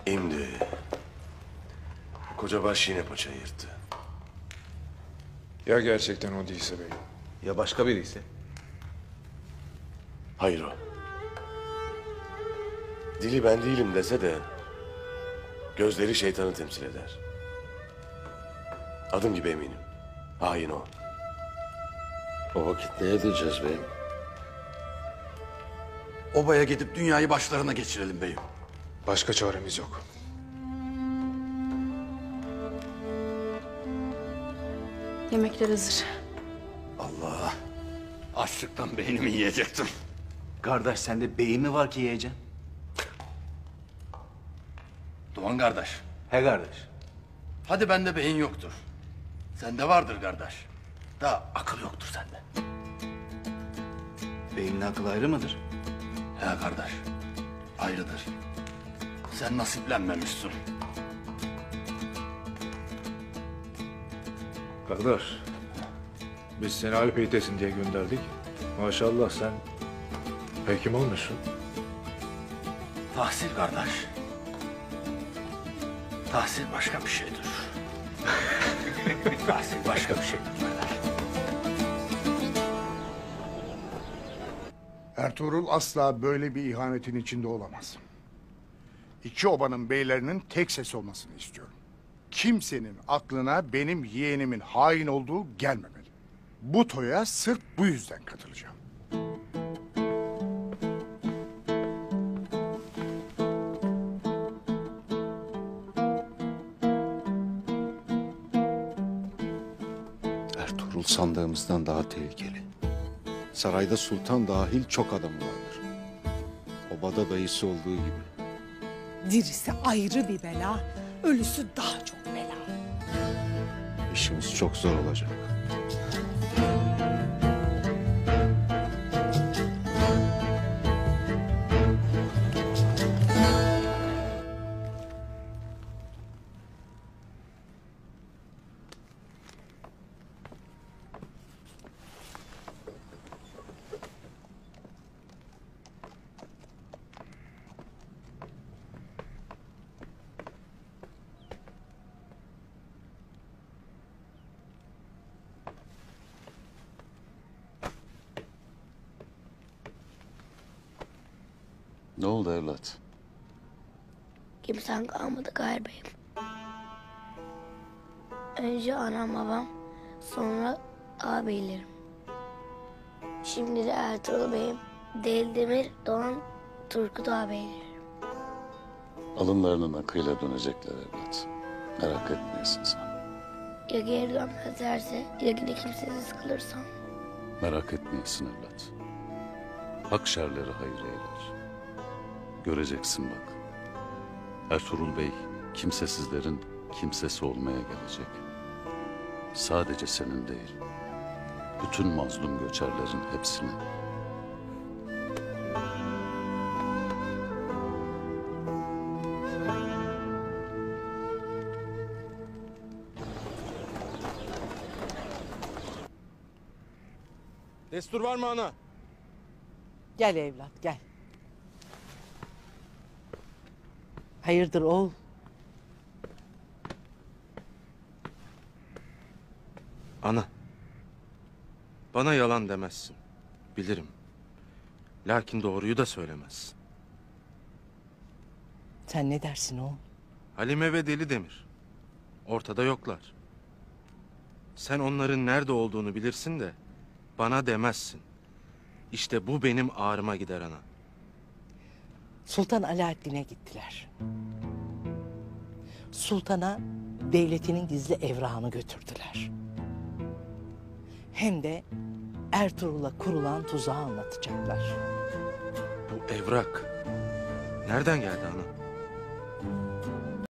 Şimdi Kocabaş yine paçayı yırttı. Ya gerçekten o değilse beyim? Ya başka biri ise? Hayır o. Dili ben değilim dese de gözleri şeytanı temsil eder. Adım gibi eminim. Hain o. O vakit ne edeceğiz beyim? Obaya gidip dünyayı başlarına geçirelim beyim. Başka çaremiz yok. Yemekler hazır. Allah! Açlıktan beynimi yiyecektim. Kardeş sende beyin mi var ki yiyeceksin? Doğan kardeş, He kardeş. hadi bende beyin yoktur. Sende vardır kardeş. Da akıl yoktur sende. Beyinle akıl ayrı mıdır? He kardeş, ayrıdır. Sen nasiplenmemişsin. Kardeş, biz seni Alp eğitesin diye gönderdik. Maşallah sen hekim olmuşsun. Tahsil kardeş. Tahsil başka bir şeydir. Tahsil başka bir şeydir kardeş. Ertuğrul asla böyle bir ihanetin içinde olamaz. İki obanın beylerinin tek ses olmasını istiyorum. Kimsenin aklına benim yeğenimin hain olduğu gelmemeli. Bu toya sırf bu yüzden katılacağım. Ertuğrul sandığımızdan daha tehlikeli. Sarayda sultan dahil çok adamı vardır. Obada dayısı olduğu gibi. Dirisi ayrı bir bela, ölüsü daha çok bela. İşimiz çok zor olacak. Ne oldu evlat? Kimsen kalmadı galiba. Önce anam babam, sonra ağabeylerim. Şimdi de Ertuğrul Bey'im, Deldemir, Doğan, Turgut ağabeylerim. Alınlarının akıyla dönecekler evlat. Merak etmeyesin sen. Ya geri dönmezlerse, ya yine kimsesiz kalırsam. Merak etmeyesin evlat. Hak şerleri hayır eyler. Göreceksin bak. Ertuğrul Bey kimsesizlerin kimsesi olmaya gelecek. Sadece senin değil. Bütün mazlum göçerlerin hepsini. Destur var mı ana? Gel evlat, gel. Hayırdır oğul? Ana. Bana yalan demezsin. Bilirim. Lakin doğruyu da söylemezsin. Sen ne dersin oğul? Halime ve Deli Demir. Ortada yoklar. Sen onların nerede olduğunu bilirsin de bana demezsin. İşte bu benim ağrıma gider ana. Sultan Alaaddin'e gittiler. Sultana devletinin gizli evrağını götürdüler. Hem de Ertuğrul'a kurulan tuzağı anlatacaklar. Bu evrak nereden geldi ana?